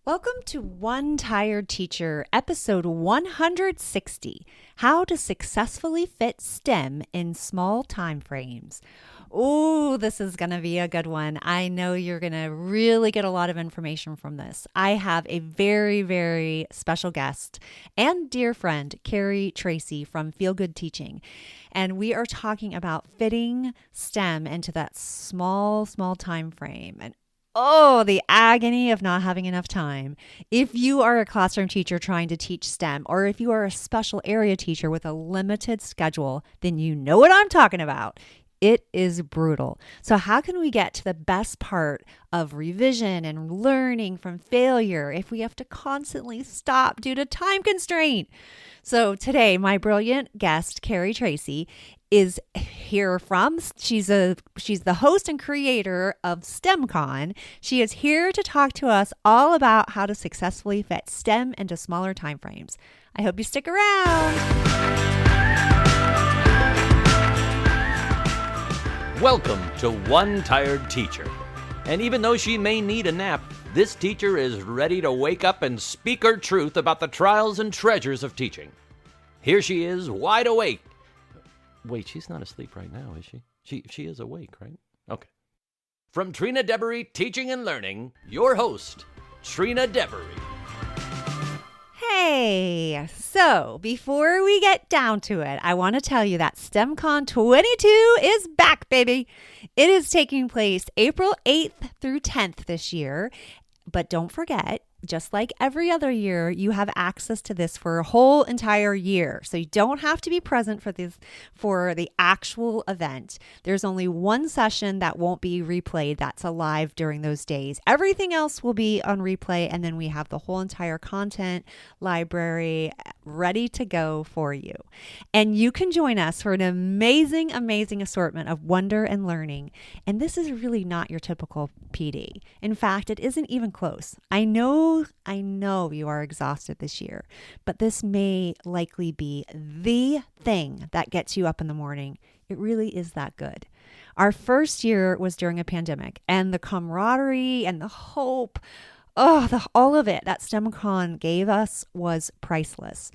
Welcome to One Tired Teacher, episode 160, How to Successfully Fit STEM in Small Time Frames. Oh, this is going to be a good one. I know you're going to really get a lot of information from this. I have a very, very special guest and dear friend, Carrie Tracy from Feel Good Teaching. And we are talking about fitting STEM into that small time frame. And oh, the agony of not having enough time. If you are a classroom teacher trying to teach STEM, or if you are a special area teacher with a limited schedule, then you know what I'm talking about. It is brutal. So how can we get to the best part of revision and learning from failure if we have to constantly stop due to time constraint? So today, my brilliant guest, Carrie Tracy, is here from, she's the host and creator of STEMCon. She is here to talk to us all about how to successfully fit STEM into smaller time frames. I hope you stick around. Welcome to One Tired Teacher. And even though she may need a nap, this teacher is ready to wake up and speak her truth about the trials and treasures of teaching. Here she is, wide awake. Wait, she's not asleep right now, is she? She is awake, right? Okay. From Trina Debery Teaching and Learning, your host, Trina Debery. Hey, so before we get down to it, I want to tell you that STEMCon 22 is back, baby. It is taking place April 8th through 10th this year. But don't forget, just like every other year, you have access to this for a whole entire year. So you don't have to be present for the actual event. There's only one session that won't be replayed that's alive during those days. Everything else will be on replay, and then we have the whole entire content library ready to go for you. And you can join us for an amazing assortment of wonder and learning. And this is really not your typical PD. In fact, it isn't even close. I know you are exhausted this year, but this may likely be the thing that gets you up in the morning. It really is that good. Our first year was during a pandemic, and the camaraderie and the hope, all of it that STEMCon gave us was priceless.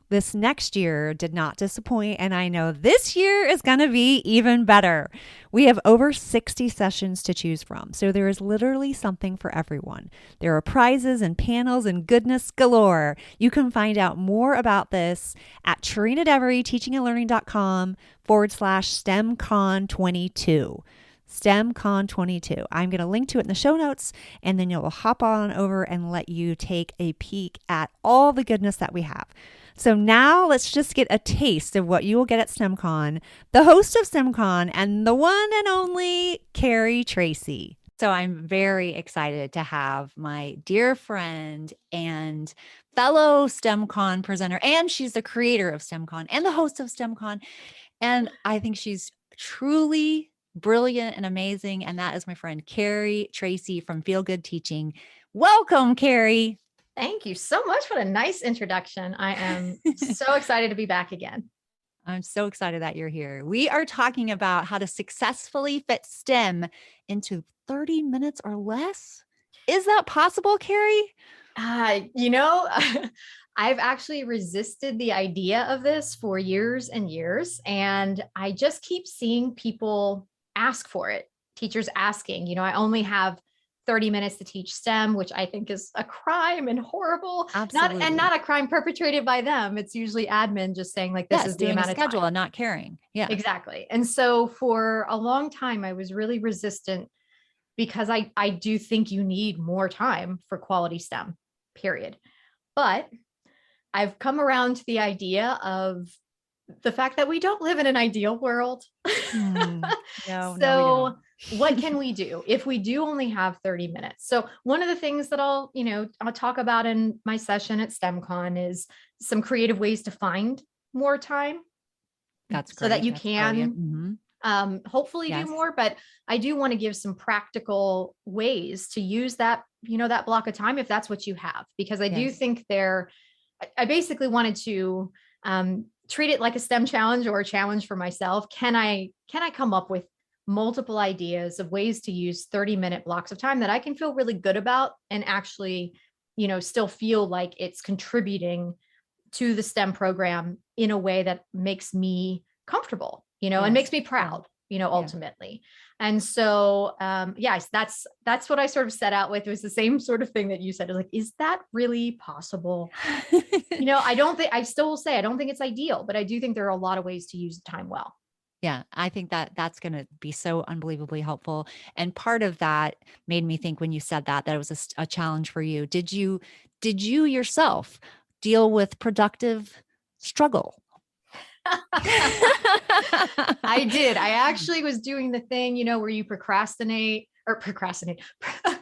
This next year did not disappoint, and I know this year is going to be even better. We have over 60 sessions to choose from, so there is literally something for everyone. There are prizes and panels and goodness galore. You can find out more about this at trinadeveryteachingandlearning.com/STEMCon22. STEMCon22. I'm going to link to it in the show notes, and then you'll hop on over and let you take a peek at all the goodness that we have. So now let's just get a taste of what you will get at STEMCon, the host of STEMCon, and the one and only Carrie Tracy. So I'm very excited to have my dear friend and fellow STEMCon presenter, and she's the creator of STEMCon and the host of STEMCon. And I think she's truly brilliant and amazing. And that is my friend, Carrie Tracy from Feel Good Teaching. Welcome, Carrie. Thank you so much for a nice introduction. I am so excited to be back again. I'm so excited that you're here. We are talking about how to successfully fit STEM into 30 minutes or less. Is that possible, Carrie? I've actually resisted the idea of this for years and years, and I just keep seeing people ask for it. Teachers asking, I only have 30 minutes to teach STEM, which I think is a crime and horrible. Absolutely. Not a crime perpetrated by them. It's usually admin just saying like, this is the amount of schedule time. And not caring. Yeah, exactly. And so for a long time, I was really resistant because I do think you need more time for quality STEM, period. But I've come around to the idea of the fact that we don't live in an ideal world. No, what can we do if we do only have 30 minutes? So one of the things that I'll talk about in my session at STEMCon is some creative ways to find more time. That's great. So that you can hopefully do more, but I do want to give some practical ways to use that, that block of time if that's what you have, because I do think I basically wanted to treat it like a STEM challenge or a challenge for myself. Can I come up with multiple ideas of ways to use 30-minute blocks of time that I can feel really good about and actually still feel like it's contributing to the STEM program in a way that makes me comfortable, and makes me proud, ultimately. And so, yes, that's what I sort of set out with. It was the same sort of thing that you said. It was like, is that really possible? I still will say, I don't think it's ideal, but I do think there are a lot of ways to use the time well. Yeah, I think that that's going to be so unbelievably helpful. And part of that made me think when you said that it was a challenge for you. Did you yourself deal with productive struggle? I did. I actually was doing the thing, where you procrastinate. I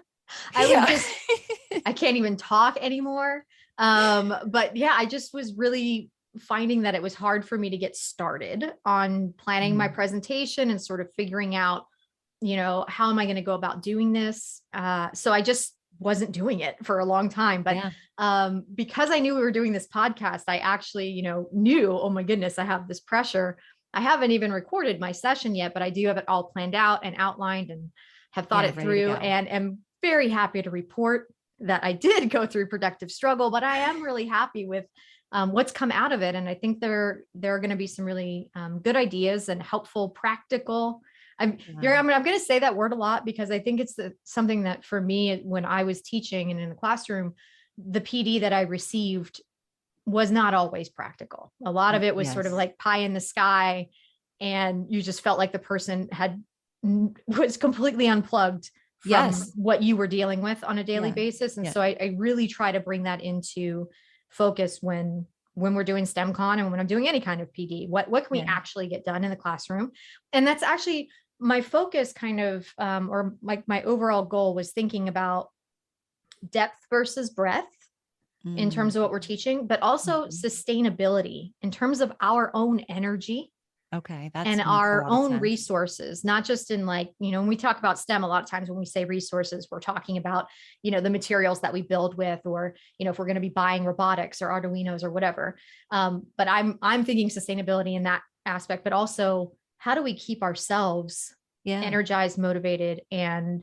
can't even talk anymore. But yeah, I just was really finding that it was hard for me to get started on planning my presentation and sort of figuring out, how am I going to go about doing this? So I just wasn't doing it for a long time, but because I knew we were doing this podcast, I actually, knew, oh my goodness, I have this pressure. I haven't even recorded my session yet, but I do have it all planned out and outlined and have thought it through, and am very happy to report that I did go through productive struggle, but I am really happy with what's come out of it. And I think there are going to be some really good ideas and helpful, practical. I'm going to say that word a lot because I think it's something that for me, when I was teaching and in the classroom, the PD that I received was not always practical. A lot of it was sort of like pie in the sky, and you just felt like the person was completely unplugged from what you were dealing with on a daily basis. And so I really try to bring that into focus when we're doing STEMCon and when I'm doing any kind of PD. What can we actually get done in the classroom? And that's actually my focus kind of, or my overall goal was thinking about depth versus breadth in terms of what we're teaching, but also sustainability in terms of our own energy. Okay. And our own resources, not just in when we talk about STEM, a lot of times when we say resources, we're talking about, the materials that we build with, or, if we're going to be buying robotics or Arduinos or whatever. But I'm thinking sustainability in that aspect, but also how do we keep ourselves energized, motivated, and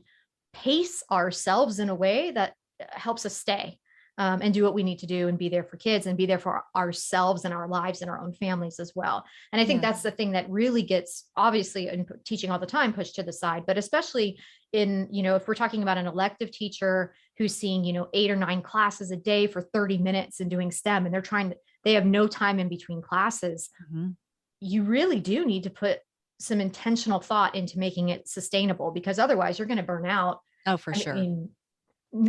pace ourselves in a way that helps us stay and do what we need to do and be there for kids and be there for ourselves and our lives and our own families as well. And I think that's the thing that really gets, obviously in teaching all the time, pushed to the side, but especially in, if we're talking about an elective teacher who's seeing, 8 or 9 classes a day for 30 minutes and doing STEM, and they have no time in between classes. You really do need to put some intentional thought into making it sustainable, because otherwise you're going to burn out. Oh, for sure. I mean,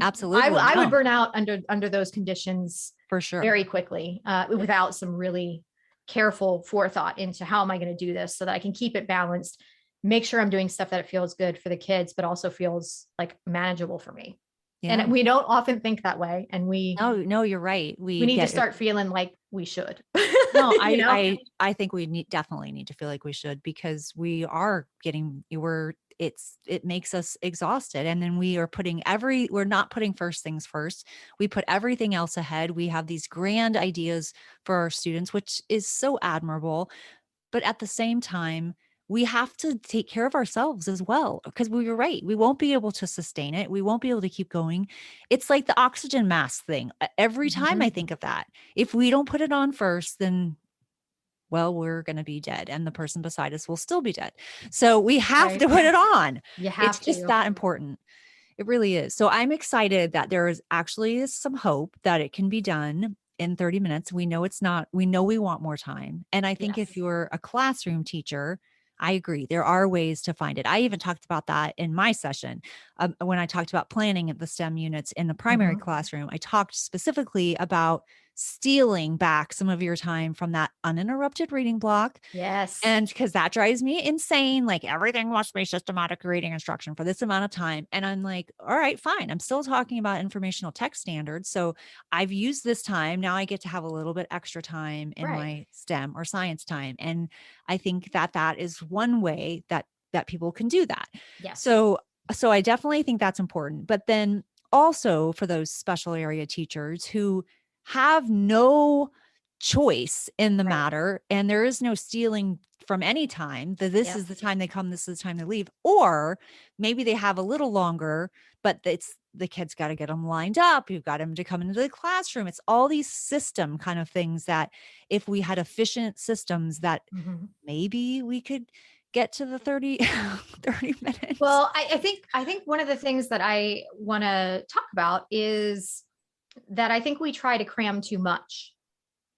absolutely. I would burn out under those conditions for sure, very quickly, without some really careful forethought into how am I going to do this so that I can keep it balanced, make sure I'm doing stuff that it feels good for the kids, but also feels like manageable for me. And we don't often think that way. And no, you're right. We need to start feeling like we should. No, I think we definitely need to feel like we should, because we are it makes us exhausted. And then we're not putting first things first. We put everything else ahead. We have these grand ideas for our students, which is so admirable. But at the same time, we have to take care of ourselves as well, because we were right. We won't be able to sustain it. We won't be able to keep going. It's like the oxygen mask thing. Every time I think of that, if we don't put it on first, then we're going to be dead, and the person beside us will still be dead. So we have to put it on. It's just that important. It really is. So I'm excited that there is actually some hope that it can be done in 30 minutes. We know we want more time. And I think if you're a classroom teacher, I agree. There are ways to find it. I even talked about that in my session when I talked about planning the STEM units in the primary classroom. I talked specifically about stealing back some of your time from that uninterrupted reading block. Yes. And because that drives me insane. Like, everything must be systematic reading instruction for this amount of time. And I'm like, all right, fine. I'm still talking about informational text standards. So I've used this time. Now I get to have a little bit extra time in my STEM or science time. And I think that is one way that people can do that. Yes. So I definitely think that's important. But then also for those special area teachers who have no choice in the matter, and there is no stealing from any time, that this is the time they come, this is the time they leave, or maybe they have a little longer, but the kids got to get them lined up. You've got them to come into the classroom. It's all these system kind of things that if we had efficient systems that maybe we could get to the 30 minutes. Well, I think one of the things that I want to talk about is that I think we try to cram too much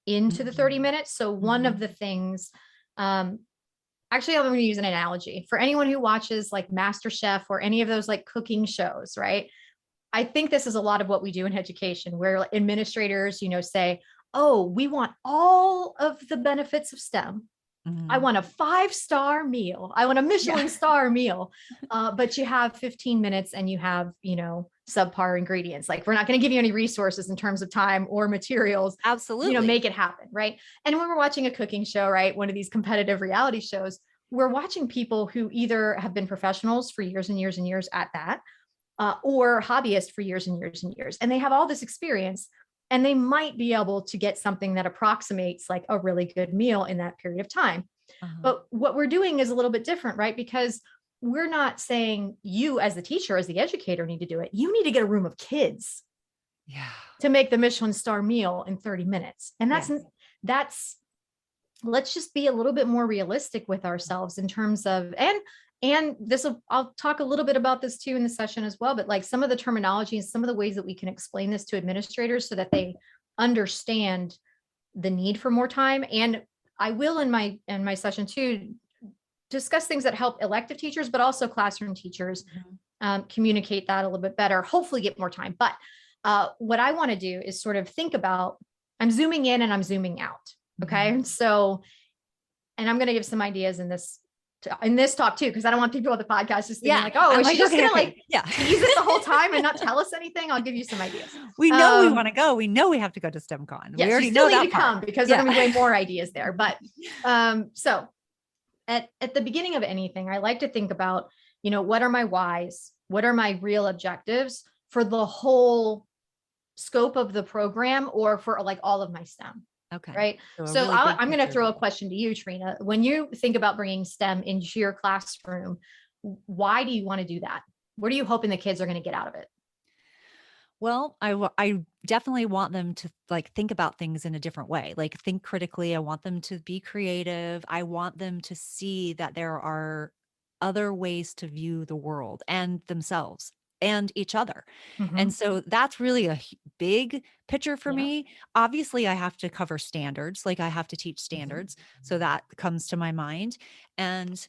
into the 30 minutes. So one of the things, actually, I'm going to use an analogy for anyone who watches like MasterChef or any of those like cooking shows, right? I think this is a lot of what we do in education, where administrators, say, oh, we want all of the benefits of STEM. I want a 5-star meal. I want a Michelin star meal. But you have 15 minutes and you have, subpar ingredients. Like, we're not going to give you any resources in terms of time or materials. Absolutely. Make it happen. Right. And when we're watching a cooking show, right, one of these competitive reality shows, we're watching people who either have been professionals for years and years and years at that, or hobbyists for years and years and years. And they have all this experience. And they might be able to get something that approximates like a really good meal in that period of time. But what we're doing is a little bit different, right? Because we're not saying you as the teacher, as the educator need to do it. You need to get a room of kids to make the Michelin star meal in 30 minutes. And that's, let's just be a little bit more realistic with ourselves in terms of, and I'll talk a little bit about this too in the session as well, but like some of the terminology and some of the ways that we can explain this to administrators so that they understand the need for more time. And I will in my session too, discuss things that help elective teachers, but also classroom teachers communicate that a little bit better, hopefully get more time. But what I want to do is sort of think about, I'm zooming in and I'm zooming out. Okay. So, and I'm going to give some ideas in this talk too, because I don't want people on the podcast just thinking like, oh, is she just gonna tease it the whole time and not tell us anything? I'll give you some ideas. We know we want to go. We know we have to go to STEMCon. Yes, we already you still know need to come because there are going to be way more ideas there. But so at the beginning of anything, I like to think about, what are my whys? What are my real objectives for the whole scope of the program or for like all of my STEM? Okay. Right. So really I'm going to throw a question to you, Trina. When you think about bringing STEM into your classroom, why do you want to do that? What are you hoping the kids are going to get out of it? Well, I definitely want them to like think about things in a different way, like think critically. I want them to be creative. I want them to see that there are other ways to view the world and themselves and each other. And so that's really a big picture for me. Obviously, I have to cover standards, like I have to teach standards. So that comes to my mind. And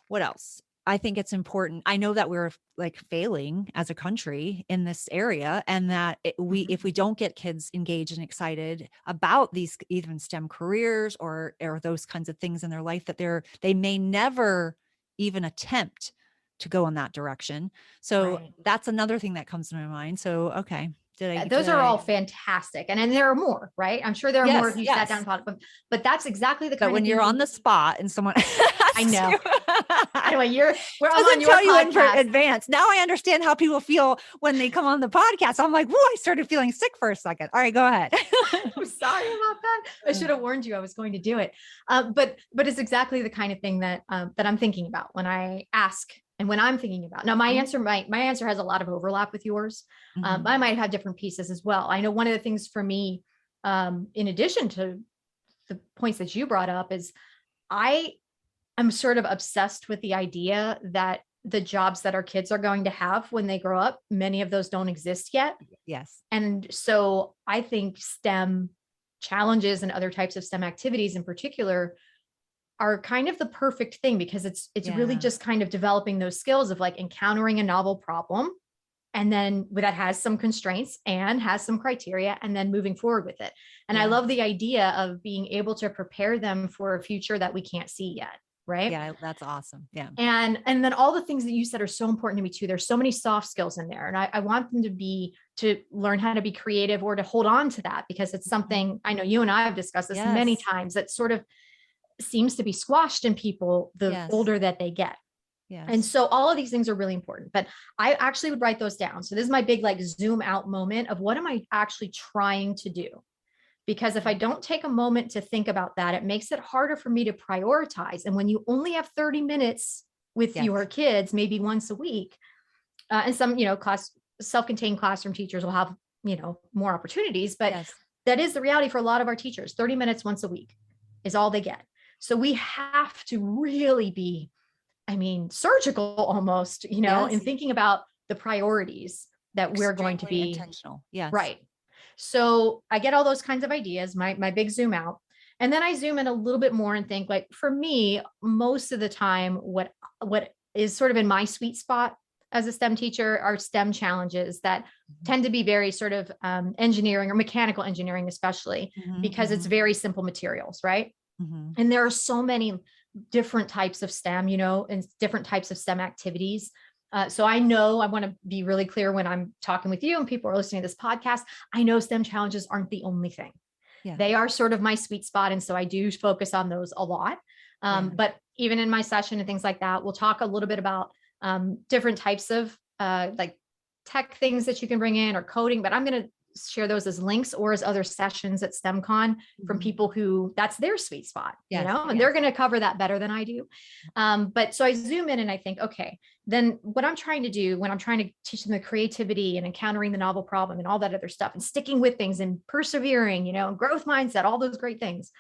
what else? I think it's important. I know that we're like failing as a country in this area, and that if we don't get kids engaged and excited about these even STEM careers or those kinds of things in their life, that they may never even attempt to go in that direction. So that's another thing that comes to my mind. So, okay. Those are all fantastic. And there are more, right? I'm sure there are more if you sat down and thought, but that's exactly the kind of when you're on the spot and someone I know. Anyway, I'm on your tell you in advance. Now I understand how people feel when they come on the podcast. I'm like, whoa, I started feeling sick for a second. All right, go ahead. I'm sorry about that. I should have warned you I was going to do it. But it's exactly the kind of thing that I'm thinking about when I ask. And when I'm thinking about now, my answer has a lot of overlap with yours. I might have different pieces as well. I know one of the things for me, in addition to the points that you brought up, is I'm sort of obsessed with the idea that the jobs that our kids are going to have when they grow up, many of those don't exist yet. Yes. And so I think STEM challenges and other types of STEM activities in particular are kind of the perfect thing, because it's really just kind of developing those skills of like encountering a novel problem, and then that has some constraints and has some criteria, and then moving forward with it. And I love the idea of being able to prepare them for a future that we can't see yet. Right. Yeah. That's awesome. Yeah. And then all the things that you said are so important to me too. There's so many soft skills in there, and I want them to learn how to be creative or to hold on to that, because it's something I know you and I have discussed this many times, that sort of seems to be squashed in people the older that they get. Yes. And so all of these things are really important, but I actually would write those down. So this is my big like zoom out moment of what am I actually trying to do? Because if I don't take a moment to think about that, it makes it harder for me to prioritize. And when you only have 30 minutes with your kids, maybe once a week, and some self-contained classroom teachers will have, more opportunities, but Yes. that is the reality for a lot of our teachers. 30 minutes once a week is all they get. So we have to really be, surgical almost, Yes. in thinking about the priorities that we're going to Extremely be intentional. Yes. right. So I get all those kinds of ideas, my big zoom out. And then I zoom in a little bit more and think, like, for me, most of the time, what is sort of in my sweet spot as a STEM teacher are STEM challenges that tend to be very sort of engineering or mechanical engineering, especially because it's very simple materials, right? And there are so many different types of STEM, and different types of STEM activities. So I know I want to be really clear when I'm talking with you and people are listening to this podcast. I know STEM challenges aren't the only thing. Yeah. They are sort of my sweet spot. And so I do focus on those a lot. But even in my session and things like that, we'll talk a little bit about different types of like tech things that you can bring in or coding, but I'm going to share those as links or as other sessions at STEMCon from people who that's their sweet spot, and they're going to cover that better than I do. But so I zoom in and I think, okay, then what I'm trying to do when I'm trying to teach them the creativity and encountering the novel problem and all that other stuff and sticking with things and persevering, growth mindset, all those great things.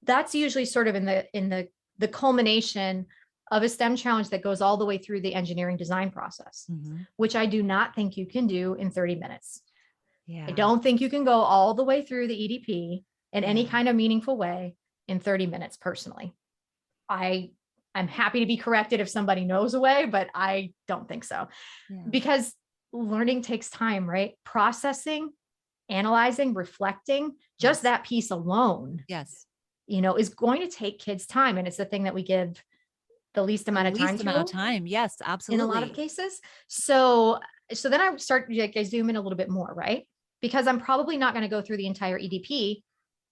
That's usually sort of in the culmination of a STEM challenge that goes all the way through the engineering design process, which I do not think you can do in 30 minutes. Yeah. I don't think you can go all the way through the EDP in any kind of meaningful way in 30 minutes personally. I'm happy to be corrected if somebody knows a way, but I don't think so. Because learning takes time, right? Processing, analyzing, reflecting, just that piece alone, is going to take kids time. And it's the thing that we give the least amount of time. Yes, absolutely. In a lot of cases. So then I I zoom in a little bit more, right? Because I'm probably not going to go through the entire EDP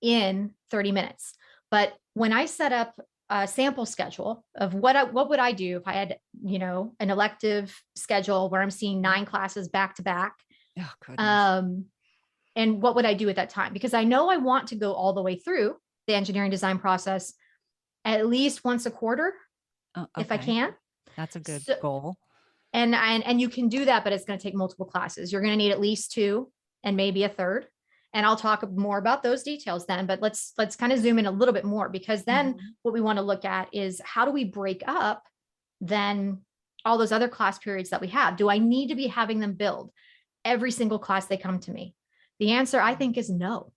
in 30 minutes. But when I set up a sample schedule of what would I do if I had, an elective schedule where I'm seeing 9 classes back to back. Oh, goodness. And what would I do at that time? Because I know I want to go all the way through the engineering design process at least once a quarter, if I can. That's a good goal. And you can do that, but it's going to take multiple classes. You're going to need at least 2 and maybe a third. And I'll talk more about those details then, but let's kind of zoom in a little bit more, because then what we want to look at is how do we break up then all those other class periods that we have? Do I need to be having them build every single class they come to me? The answer, I think, is no.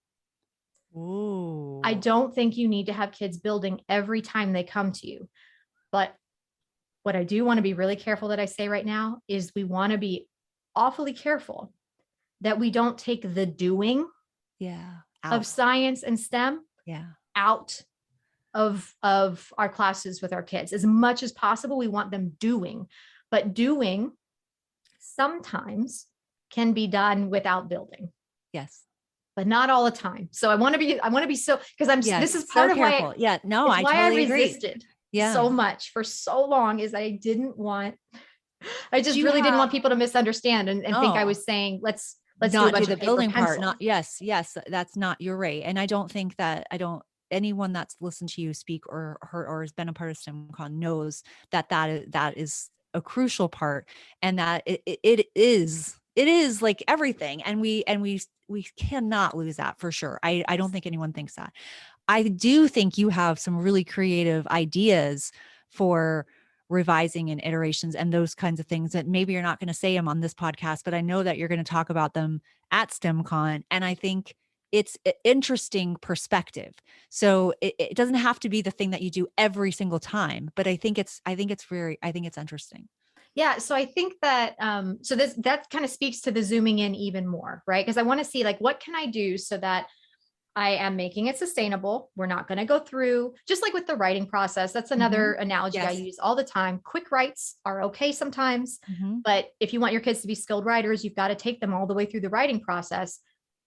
Ooh. I don't think you need to have kids building every time they come to you. But what I do want to be really careful that I say right now is we want to be awfully careful that we don't take the doing of science and STEM out of our classes with our kids. As much as possible, we want them doing, but doing sometimes can be done without building. Yes. But not all the time. So I want to be so, because this is part of careful. why I totally resisted so much for so long is I really didn't want people to misunderstand and think I was saying, let's not do the building part. Not yes. That's not, you're right. And I don't think that anyone that's listened to you speak or heard or has been a part of STEMCon knows that is a crucial part, and that it is like everything. And we cannot lose that for sure. I don't think anyone thinks that. I do think you have some really creative ideas for revising and iterations and those kinds of things that maybe you're not going to say them on this podcast, but I know that you're going to talk about them at STEMCon. And I think it's an interesting perspective. So it doesn't have to be the thing that you do every single time, but I think it's interesting. Yeah. So I think that, that kind of speaks to the zooming in even more, right? Because I want to see, like, what can I do so that I am making it sustainable? We're not going to go through, just like with the writing process. That's another analogy I use all the time. Quick writes are okay sometimes, but if you want your kids to be skilled writers, you've got to take them all the way through the writing process,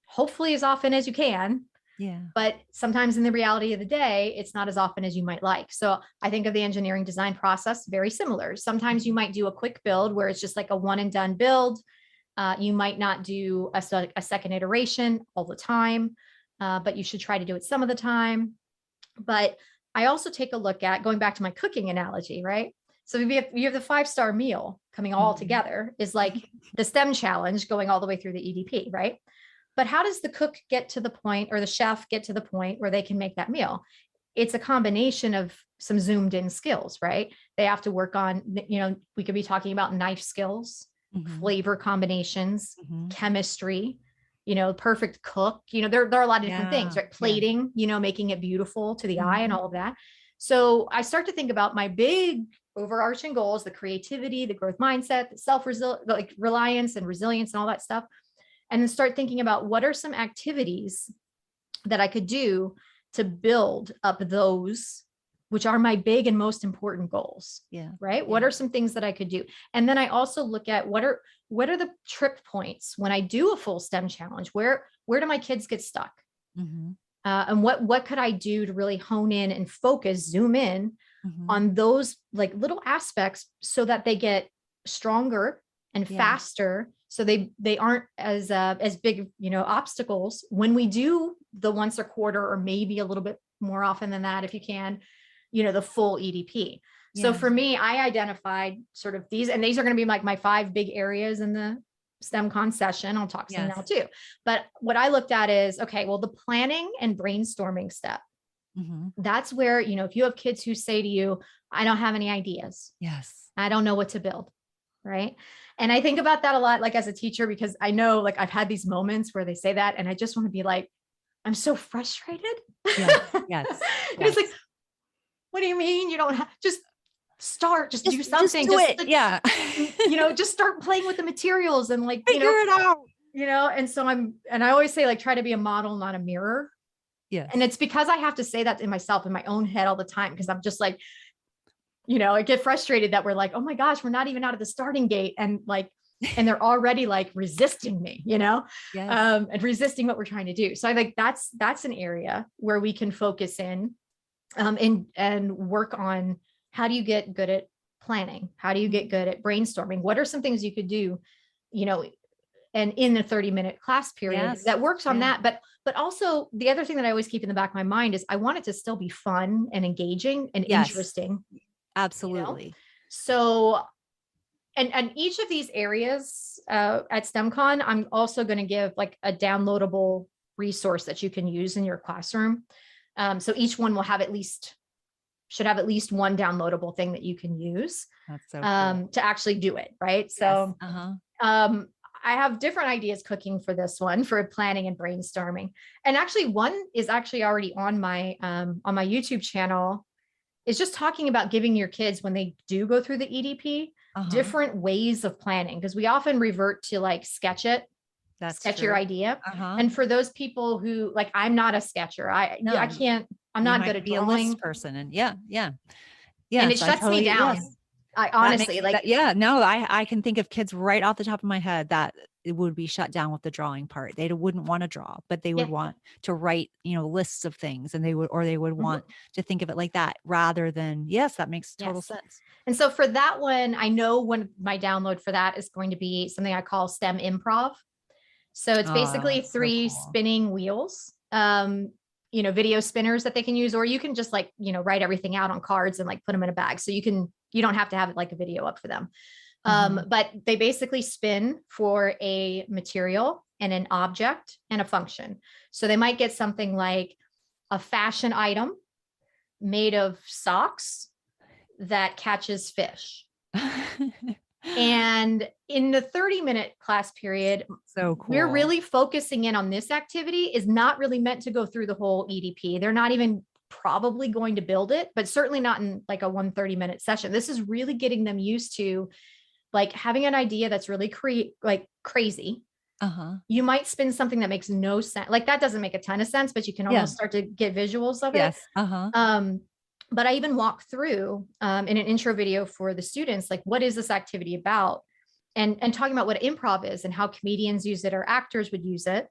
hopefully as often as you can. Yeah. But sometimes in the reality of the day, it's not as often as you might like. So I think of the engineering design process very similar. Sometimes you might do a quick build where it's just like a one and done build. You might not do a second iteration all the time. But you should try to do it some of the time. But I also take a look at, going back to my cooking analogy, right? So you have the 5-star meal coming all together is like the STEM challenge going all the way through the EDP, right? But how does the cook get to the point, or the chef get to the point where they can make that meal? It's a combination of some zoomed in skills, right? They have to work on, we could be talking about knife skills, flavor combinations, chemistry, perfect cook, there are a lot of different things, right? Plating, making it beautiful to the eye and all of that. So I start to think about my big overarching goals, the creativity, the growth mindset, the reliance and resilience and all that stuff. And then start thinking about what are some activities that I could do to build up those, which are my big and most important goals. Yeah. Right. Yeah. What are some things that I could do? And then I also look at what are the trip points when I do a full STEM challenge? Where do my kids get stuck? And what could I do to really hone in and focus, zoom in on those like little aspects so that they get stronger and faster, so they aren't as big, obstacles when we do the once a quarter, or maybe a little bit more often than that if you can, the full EDP. So for me, I identified sort of these, and these are going to be like my 5 big areas in the STEMCon session. I'll talk some now too. But what I looked at is, okay, well, the planning and brainstorming step. That's where, if you have kids who say to you, I don't have any ideas. Yes. I don't know what to build. Right. And I think about that a lot, like as a teacher, because I know like I've had these moments where they say that, and I just want to be like, I'm so frustrated. Yes. It's like, what do you mean? You don't have, just start, just do something. Just do it. Just start playing with the materials and like, figure it out. And so I always say like, try to be a model, not a mirror. Yes. And it's because I have to say that to myself in my own head all the time, because I'm just like, I get frustrated that we're like, oh my gosh, we're not even out of the starting gate. And and they're already like resisting me, and resisting what we're trying to do. So I think that's an area where we can focus in, and work on, how do you get good at planning? How do you get good at brainstorming? What are some things you could do, and in the 30-minute class period that works on that. But also the other thing that I always keep in the back of my mind is I want it to still be fun and engaging and interesting. Absolutely. So, and each of these areas at STEMCon, I'm also going to give like a downloadable resource that you can use in your classroom. So each one will should have at least one downloadable thing that you can use. That's so cool. To actually do it. Right. So, I have different ideas cooking for this one, for planning and brainstorming. And actually one is actually already on my YouTube channel. It's just talking about giving your kids, when they do go through the EDP, different ways of planning. Because we often revert to like sketch your idea. And for those people who like, I'm not a sketcher. I can't, I'm not good at be drawing. A list person. And yeah. And it shuts me down. Yes. I honestly I can think of kids right off the top of my head that it would be shut down with the drawing part. They wouldn't want to draw, but they would want to write, lists of things, and they would want to think of it like that rather than, that makes total sense. And so for that one, I know when my download for that is going to be something I call STEM improv. So it's basically 3 spinning wheels, video spinners that they can use, or you can just like, write everything out on cards and like put them in a bag. So you don't have to have it like a video up for them. But they basically spin for a material and an object and a function. So they might get something like a fashion item made of socks that catches fish. And in the 30-minute class period, so cool. We're really focusing in on this activity. Is not really meant to go through the whole EDP. They're not even probably going to build it, but certainly not in like a 130-minute session. This is really getting them used to like having an idea that's really crazy. You might spin something that makes no sense. Like that doesn't make a ton of sense, but you can almost start to get visuals of it. But I even walk through in an intro video for the students, like, what is this activity about? And talking about what improv is and how comedians use it or actors would use it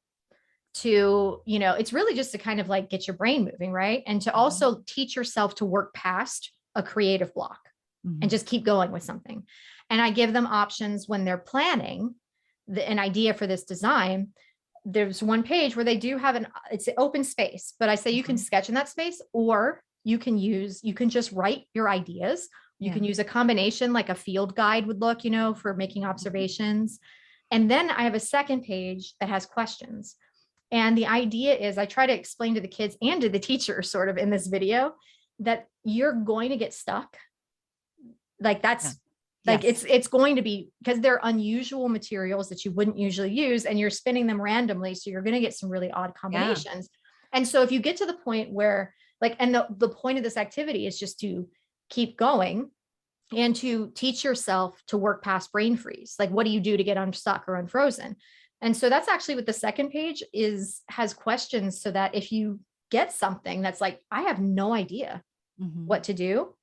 to, it's really just to kind of like get your brain moving, right? And to also teach yourself to work past a creative block and just keep going with something. And I give them options when they're planning an idea for this design. There's one page where they do have it's an open space, but I say you can sketch in that space, or you can just write your ideas You can use a combination like a field guide would look, for making observations. And then I have a second page that has questions. And the idea is I try to explain to the kids and to the teacher sort of in this video that you're going to get stuck. Like that's like, it's going to be, because they're unusual materials that you wouldn't usually use and you're spinning them randomly. So you're going to get some really odd combinations. And so if you get to the point where like, and the point of this activity is just to keep going and to teach yourself to work past brain freeze. Like, what do you do to get unstuck or unfrozen? And so that's actually what the second page has questions, so that if you get something that's like, I have no idea what to do,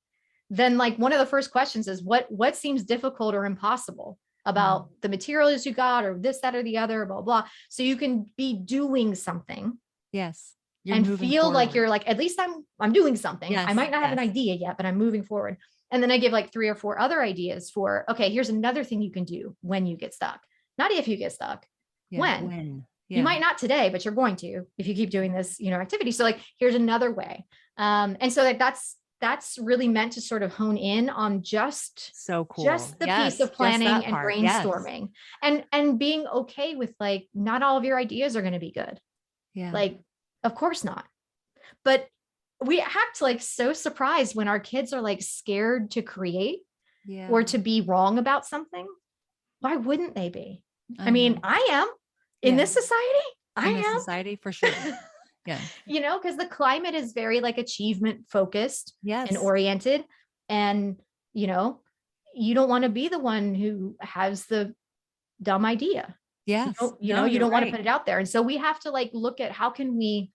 then like one of the first questions is what seems difficult or impossible about the materials you got, or this, that, or the other, blah, blah. So you can be doing something. Yes. And feel forward. Like you're like, at least I'm doing something. Yes, I might not have an idea yet, but I'm moving forward. And then I give like 3 or 4 other ideas for, okay, here's another thing you can do when you get stuck. Not if you get stuck, when. Yeah. You might not today, but you're going to, if you keep doing this, activity. So like, here's another way. And so like, that's really meant to sort of hone in on just the piece of planning and brainstorming and being okay with like, not all of your ideas are going to be good. Yeah. Like, of course not. But we act like so surprised when our kids are like scared to create or to be wrong about something. Why wouldn't they be? I mean, I am in this society. I am society for sure. Yeah. Because the climate is very like achievement focused and oriented. And, you don't want to be the one who has the dumb idea. Yes. You don't want to put it out there. And so we have to like look at how can we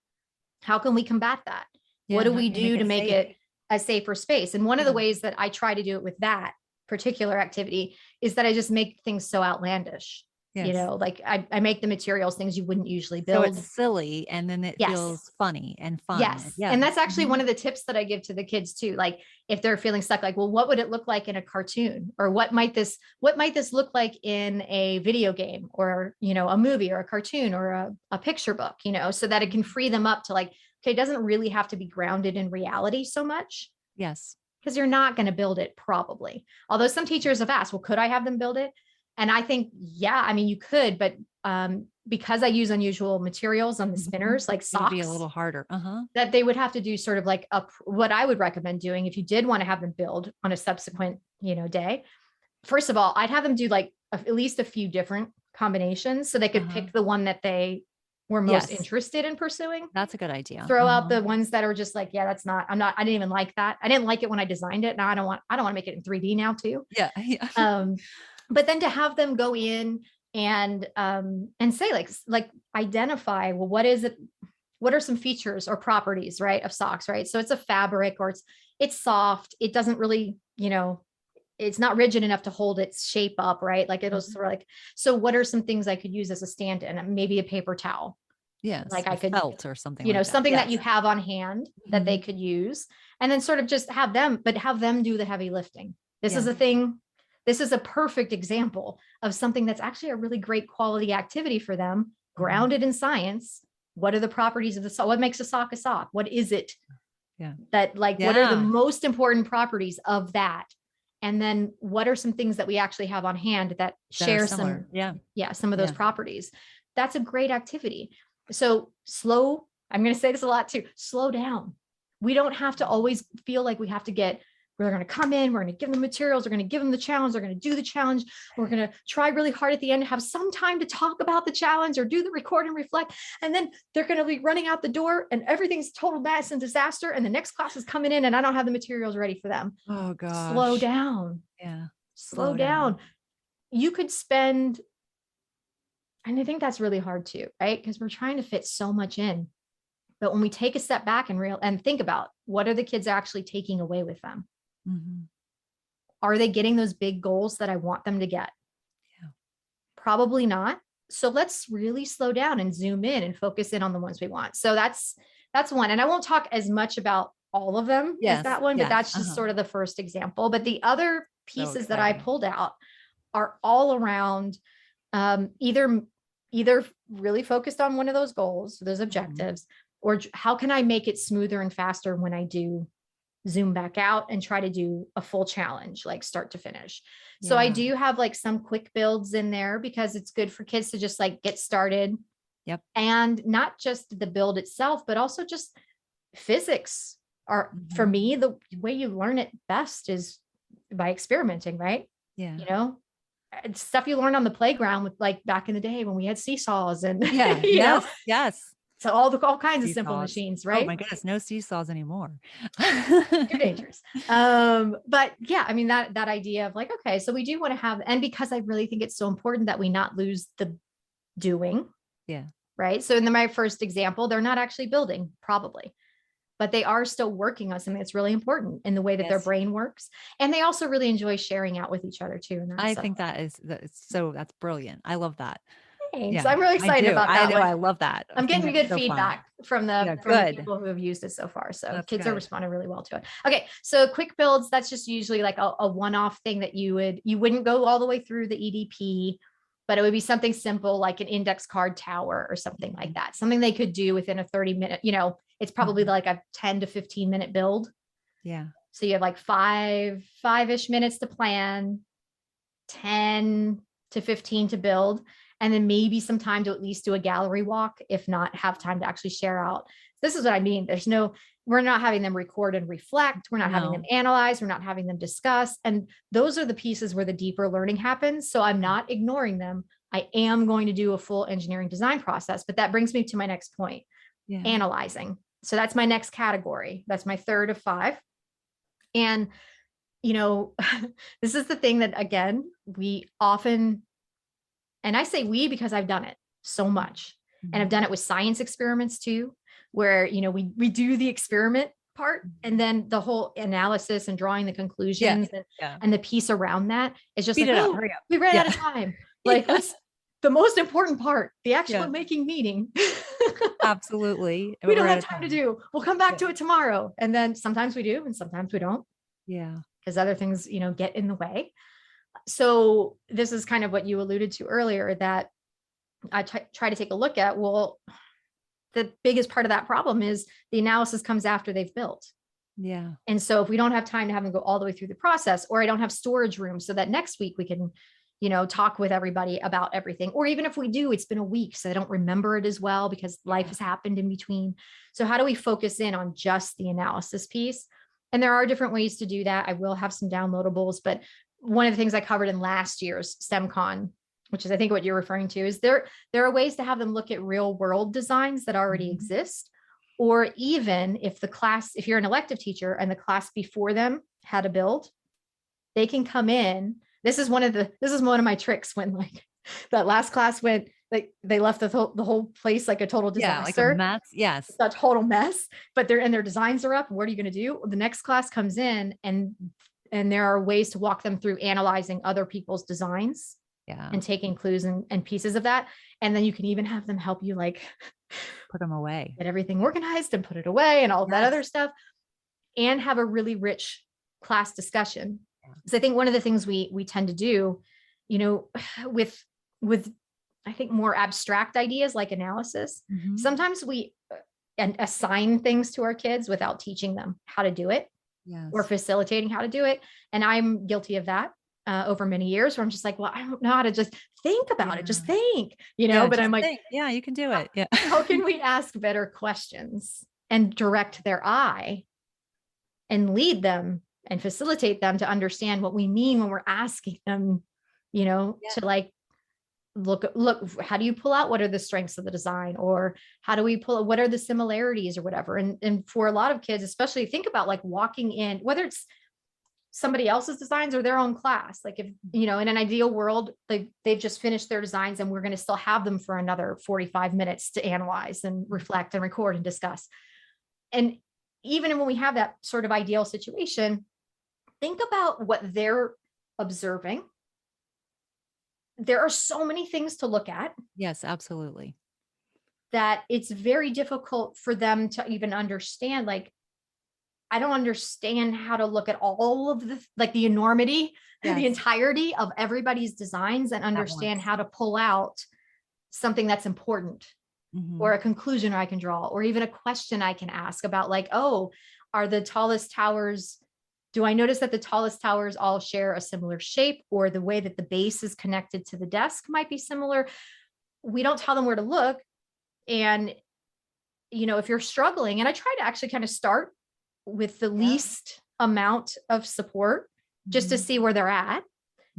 combat that? What do we do to make it a safer space? And one of the ways that I try to do it with that particular activity is that I just make things so outlandish. Yes. Like I make the materials things you wouldn't usually build. So it's silly and then it feels funny and fun. Yes. And that's actually one of the tips that I give to the kids too. Like if they're feeling stuck, like, well, what would it look like in a cartoon? Or what might this look like in a video game or, a movie or a cartoon or a picture book, so that it can free them up to like, okay, it doesn't really have to be grounded in reality so much. Yes. Because you're not going to build it probably. Although some teachers have asked, well, could I have them build it? And I think, you could, but because I use unusual materials on the spinners, like socks, it'd be a little harder. That they would have to do sort of like what I would recommend doing if you did want to have them build on a subsequent, day. First of all, I'd have them do like at least a few different combinations so they could pick the one that they were most interested in pursuing. That's a good idea. Throw out the ones that are just like, I didn't even like that. I didn't like it when I designed it. Now I don't want to make it in 3D now too. Yeah. But then to have them go in and say like identify, well, what is it? What are some features or properties, right, of socks, right? So it's a fabric or it's soft. It doesn't really, it's not rigid enough to hold its shape up, right? Like it'll sort of like, so what are some things I could use as a stand-in? Maybe a paper towel. Yes. Like I could felt or something, something that you have on hand that they could use, and then sort of just have them do the heavy lifting. This is a thing. This is a perfect example of something that's actually a really great quality activity for them, grounded in science. What are the properties of the sock? What makes a sock a sock? What is it? Yeah. What are the most important properties of that? And then what are some things that we actually have on hand that share some of those properties? That's a great activity. So I'm going to say this a lot too, slow down. We don't have to always feel like we have to we're going to come in, we're going to give them materials, we're going to give them the challenge, they're going to do the challenge, we're going to try really hard at the end to have some time to talk about the challenge or do the record and reflect. And then they're going to be running out the door and everything's total mess and disaster. And the next class is coming in and I don't have the materials ready for them. Oh gosh. Slow down. Yeah. Slow down. You could spend, and I think that's really hard too, right? Because we're trying to fit so much in. But when we take a step back and think about what are the kids actually taking away with them? Mm-hmm. Are they getting those big goals that I want them to get? Yeah. Probably not. So let's really slow down and zoom in and focus in on the ones we want. So that's one. And I won't talk as much about all of them as that one, but that's just sort of the first example. But the other pieces that I pulled out are all around either really focused on one of those goals, those objectives, or how can I make it smoother and faster when I do zoom back out and try to do a full challenge, like start to finish. So I do have like some quick builds in there because it's good for kids to just like get started. Yep. And not just the build itself, but also just physics are, for me, the way you learn it best is by experimenting, right? Yeah. You know, it's stuff you learn on the playground with, like back in the day when we had seesaws and yes. So all kinds of simple machines, right? Oh my goodness, no seesaws anymore. Too dangerous. But yeah, I mean, that idea of like, okay, so we do want to have, and because I really think it's so important that we not lose the doing. Yeah. Right. So in my first example, they're not actually building, probably, but they are still working on something that's really important in the way that their brain works. And they also really enjoy sharing out with each other too. And I think that's brilliant. I love that. Thanks. Yeah, I'm really excited about that. I love that. I'm getting good feedback from the people who have used it so far. So kids are responding really well to it. Okay. So quick builds, that's just usually like a one-off thing that you wouldn't go all the way through the EDP, but it would be something simple like an index card tower or something like that. Something they could do within a 30-minute, it's probably like a 10 to 15 minute build. Yeah. So you have like five-ish minutes to plan, 10 to 15 to build, and then maybe some time to at least do a gallery walk, if not have time to actually share out. This is what I mean. We're not having them record and reflect. We're not having them analyze. We're not having them discuss. And those are the pieces where the deeper learning happens. So I'm not ignoring them. I am going to do a full engineering design process, but that brings me to my next point, analyzing. So that's my next category. That's my third of 5. And, this is the thing that, again, we often, and I say we because I've done it so much, and I've done it with science experiments too, where, we do the experiment part and then the whole analysis and drawing the conclusions and the piece around that is just like, hurry up. We ran out of time. Like that's the most important part, the actual making meaning. Absolutely. We don't have time to do. We'll come back to it tomorrow. And then sometimes we do, and sometimes we don't. Yeah. Because other things, get in the way. So this is kind of what you alluded to earlier, that I try to take a look at. Well, the biggest part of that problem is the analysis comes after they've built. Yeah. And so if we don't have time to have them go all the way through the process, or I don't have storage room so that next week we can, talk with everybody about everything. Or even if we do, it's been a week, so they don't remember it as well because life has happened in between. So how do we focus in on just the analysis piece? And there are different ways to do that. I will have some downloadables, but one of the things I covered in last year's STEMCon, which is I think what you're referring to, is there are ways to have them look at real world designs that already exist. Or even if you're an elective teacher and the class before them had a build, they can come in. This is one of my tricks when like that last class went, like they left the whole place like a total disaster. Like a mess. Yes. It's a total mess, but their designs are up. What are you going to do? The next class comes in and there are ways to walk them through analyzing other people's designs and taking clues and pieces of that. And then you can even have them help you like put them away, get everything organized and put it away and all that other stuff, and have a really rich class discussion. So I think one of the things we tend to do, with I think more abstract ideas like analysis, sometimes we assign things to our kids without teaching them how to do it or facilitating how to do it. And I'm guilty of that over many years, where I'm just like, well, I don't know how to just think about it. Just think, but I'm like, you can do it. Yeah. How can we ask better questions and direct their eye and lead them and facilitate them to understand what we mean when we're asking them, to like, look, how do you pull out what are the strengths of the design, or how do we pull out what are the similarities or whatever. And for a lot of kids, especially, think about like walking in, whether it's somebody else's designs or their own class. Like if, in an ideal world, like they've just finished their designs and we're going to still have them for another 45 minutes to analyze and reflect and record and discuss. And even when we have that sort of ideal situation, think about what they're observing. There are so many things to look at. Yes, absolutely. That it's very difficult for them to even understand. Like, I don't understand how to look at all of the enormity, the entirety of everybody's designs and understand how to pull out something that's important or a conclusion I can draw, or even a question I can ask about like, oh, Are the tallest towers, do I notice that the tallest towers all share a similar shape, or the way that the base is connected to the desk might be similar? We don't tell them where to look. And, if you're struggling, and I try to actually kind of start with the least amount of support just to see where they're at,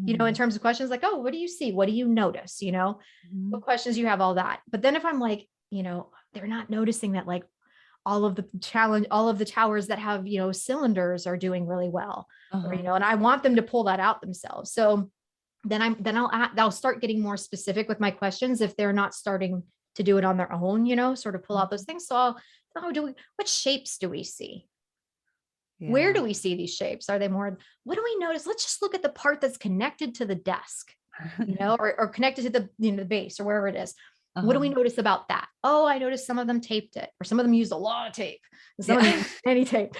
in terms of questions like, oh, what do you see? What do you notice? What questions you have, all that. But then if I'm like, they're not noticing that like all of the towers that have, cylinders are doing really well, or, and I want them to pull that out themselves. So then I'll start getting more specific with my questions if they're not starting to do it on their own, sort of pull out those things. So what shapes do we see? Yeah. Where do we see these shapes? Are they more, what do we notice? Let's just look at the part that's connected to the desk, or connected to the, the base or wherever it is. What do we notice about that? Oh, I noticed some of them taped it, or some of them used a lot of tape, some of them used any tape,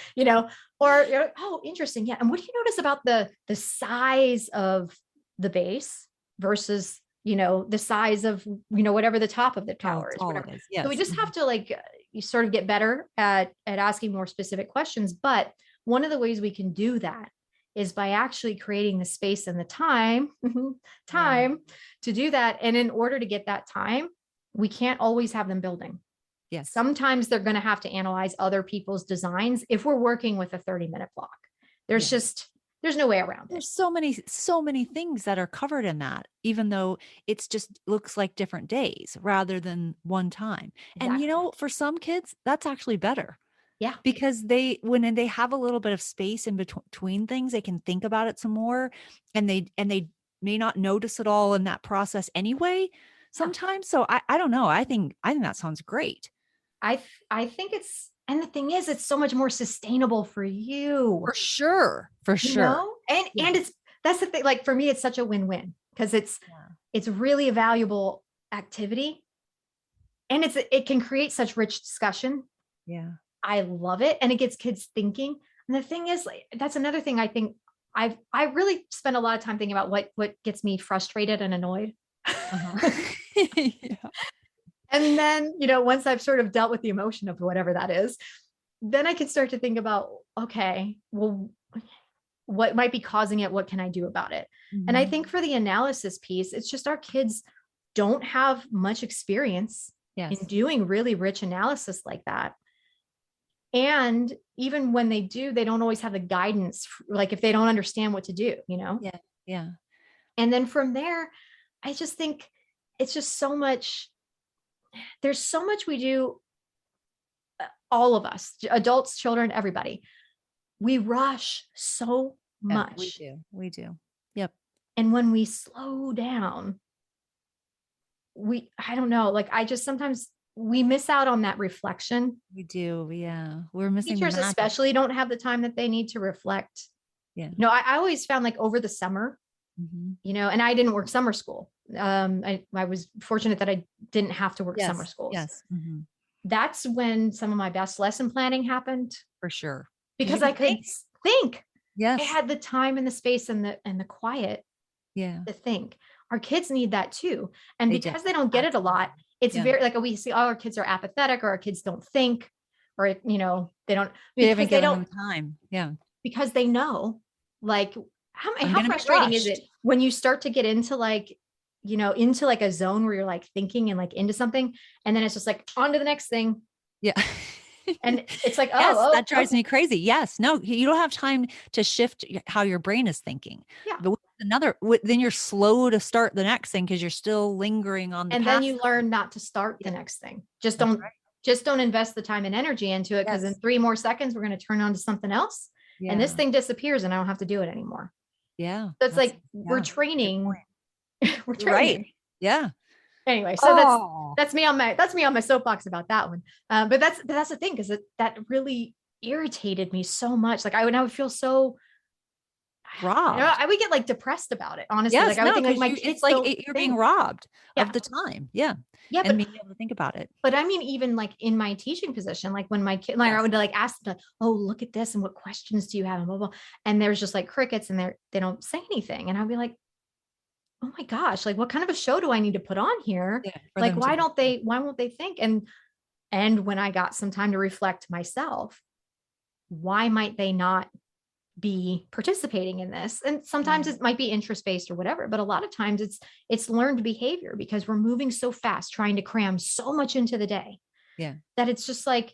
or, oh, interesting. Yeah. And what do you notice about the size of the base versus, the size of, whatever the top of the tower is. Yes. So we just have to like, you sort of get better at asking more specific questions. But one of the ways we can do that is by actually creating the space and the time to do that. And in order to get that time, we can't always have them building. Yes. Sometimes they're going to have to analyze other people's designs if we're working with a 30-minute block. There's no way around it. There's so many things that are covered in that, even though it's just looks like different days rather than one time. Exactly. And for some kids, that's actually better. Yeah. Because when they have a little bit of space in between things, they can think about it some more, and they may not notice it all in that process anyway sometimes. So I don't know. I think that sounds great. I think it's, and the thing is, it's so much more sustainable for you. For sure. And that's the thing. Like for me, it's such a win-win, because it's really a valuable activity, and it can create such rich discussion. Yeah. I love it. And it gets kids thinking. And the thing is, like, that's another thing I think I really spend a lot of time thinking about what gets me frustrated and annoyed. Yeah. And then, once I've sort of dealt with the emotion of whatever that is, then I can start to think about, okay, well, what might be causing it? What can I do about it? And I think for the analysis piece, it's just our kids don't have much experience in doing really rich analysis like that. And even when they do, they don't always have the guidance, like if they don't understand what to do, Yeah. And then from there, I just think it's just so much, there's so much we do, all of us, adults, children, everybody, we rush so much. We do. Yep. And when we slow down, I don't know, like sometimes we miss out on that reflection. We do. Yeah. We're missing. Teachers especially don't have the time that they need to reflect. Yeah. I always found like over the summer, and I didn't work summer school. I was fortunate that I didn't have to work summer schools. Yes. Mm-hmm. That's when some of my best lesson planning happened. For sure. Because I could think. Yes. I had the time and the space and the quiet to think. Our kids need that too. And because they don't get it a lot, it's very like we see our kids are apathetic, or our kids don't think, or, they don't, they haven't given them time. Yeah. Because they know, like, how frustrating is it when you start to get into like, into like a zone where you're like thinking and like into something, and then it's just like on to the next thing. Yeah. And it's like, that drives me crazy. Yes. No, you don't have time to shift how your brain is thinking. Yeah. But then you're slow to start the next thing, because you're still lingering on the and then you learn not to start the next thing. Just don't invest the time and energy into it, because in 3 more seconds we're going to turn on to something else, and this thing disappears and I don't have to do it anymore. Yeah. So it's like we're training. We're training. Right. Yeah. Anyway, so that's me on my soapbox about that one. But that's the thing, because that really irritated me so much. Like I would feel so robbed. I would get like depressed about it. Honestly, yes, I would think like my kids, it's like you're being robbed of the time. Yeah. Yeah. And being able to think about it. But I mean, even like in my teaching position, like when my kid, like I would like ask them, like, oh, look at this, and what questions do you have, and blah, blah. And there's just like crickets, and they don't say anything, and I'd be like, oh my gosh, like what kind of a show do I need to put on here? Like, why won't they think? And when I got some time to reflect myself, why might they not be participating in this? And sometimes it might be interest-based or whatever, but a lot of times it's learned behavior, because we're moving so fast, trying to cram so much into the day. Yeah. That it's just like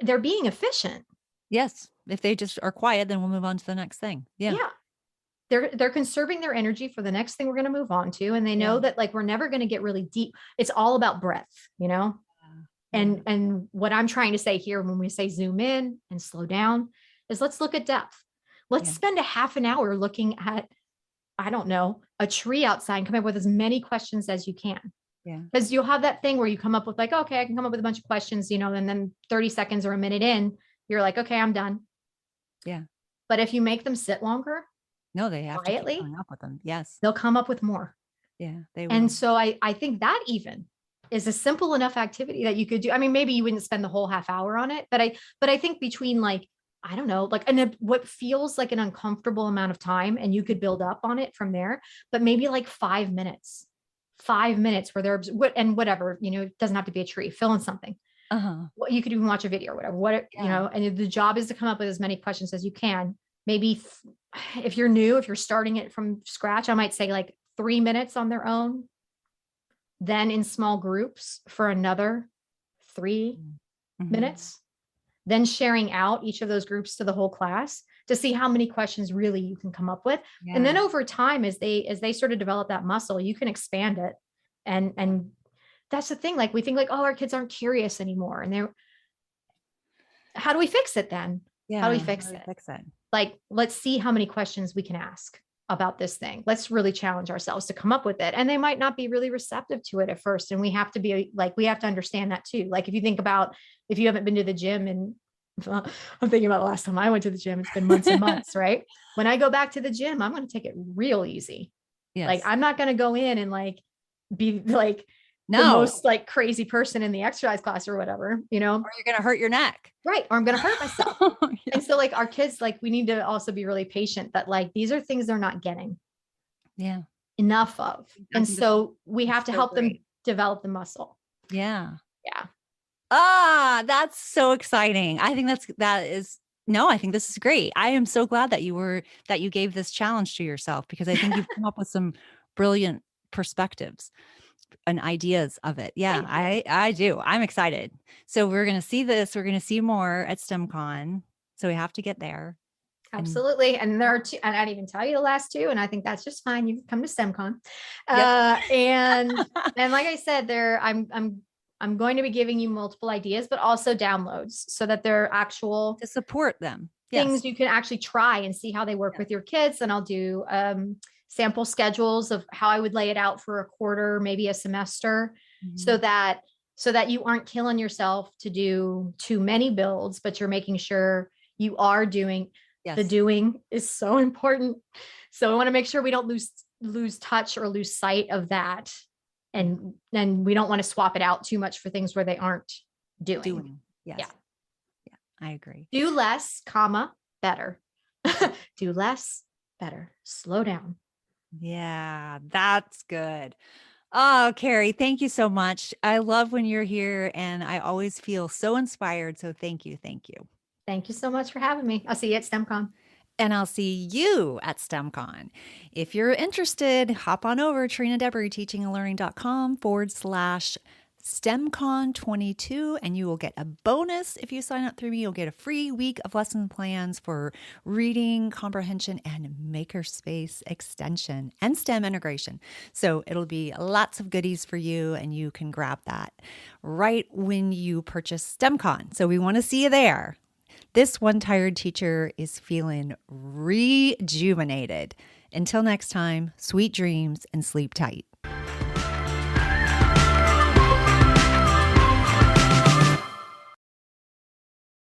they're being efficient. Yes. If they just are quiet, then we'll move on to the next thing. Yeah. Yeah. They're conserving their energy for the next thing we're going to move on to. And they know that like, we're never going to get really deep. It's all about breadth, you know? And what I'm trying to say here when we say zoom in and slow down is let's look at depth. Let's spend a half an hour looking at, I don't know, a tree outside and come up with as many questions as you can. Yeah. Because you'll have that thing where you come up with like, okay, I can come up with a bunch of questions, you know, and then 30 seconds or a minute in, you're like, okay, I'm done. Yeah. But if you make them sit longer, no, they have quietly, to keep coming up with them. Yes. They'll come up with more. Yeah. They will. And so I think that even is a simple enough activity that you could do. I mean, maybe you wouldn't spend the whole half hour on it, but I think between like, I don't know, like what feels like an uncomfortable amount of time, and you could build up on it from there, but maybe like 5 minutes where they're, and whatever, you know, it doesn't have to be a tree, fill in something. You could even watch a video or whatever, you know, and the job is to come up with as many questions as you can. Maybe if you're new, if you're starting it from scratch, I might say like 3 minutes on their own, then in small groups for another 3 minutes, then sharing out each of those groups to the whole class to see how many questions really you can come up with. Yeah. And then over time, as they sort of develop that muscle, you can expand it. And that's the thing. Like we think like, oh, our kids aren't curious anymore. And how do we fix it then? Yeah. How do we fix it? Like, let's see how many questions we can ask about this thing. Let's really challenge ourselves to come up with it. And they might not be really receptive to it at first. And we have to be like, we have to understand that too. Like if you think about, if you haven't been to the gym, and I'm thinking about the last time I went to the gym, it's been months and months, right? When I go back to the gym, I'm going to take it real easy. Yes. Like I'm not going to go in and like, be like the most like crazy person in the exercise class or whatever, you know, or you're going to hurt your neck. Right. Or I'm going to hurt myself. Yeah. And so like our kids, like we need to also be really patient that like, these are things they're not getting enough of. And so we have to help them develop the muscle. Yeah. Yeah. That's so exciting. I think I think this is great. I am so glad that you gave this challenge to yourself, because I think you've come up with some brilliant perspectives and ideas of it. Yeah, I do. I'm excited. So we're going to see this. We're going to see more at STEMCon. So we have to get there. Absolutely. And there are 2, and I didn't even tell you the last 2. And I think that's just fine. You can come to STEMCon. And like I said, I'm going to be giving you multiple ideas, but also downloads so that they're actual to support them. Things you can actually try and see how they work with your kids. And I'll do sample schedules of how I would lay it out for a quarter, maybe a semester, so that you aren't killing yourself to do too many builds, but you're making sure you are doing. The doing is so important. So I want to make sure we don't lose touch or lose sight of that. And then we don't want to swap it out too much for things where they aren't doing. Yes. Yeah. I agree. Do less, better. Do less, better. Slow down. Yeah, that's good. Oh, Carrie, thank you so much. I love when you're here and I always feel so inspired. So thank you. Thank you. Thank you so much for having me. I'll see you at STEMCon. And I'll see you at STEMCon. If you're interested, hop on over to TrinaDevery.com/STEMCon22, and you will get a bonus. If you sign up through me, you'll get a free week of lesson plans for reading, comprehension, and makerspace extension and STEM integration. So it'll be lots of goodies for you, and you can grab that right when you purchase STEMCon. So we want to see you there. This one tired teacher is feeling rejuvenated. Until next time, sweet dreams and sleep tight.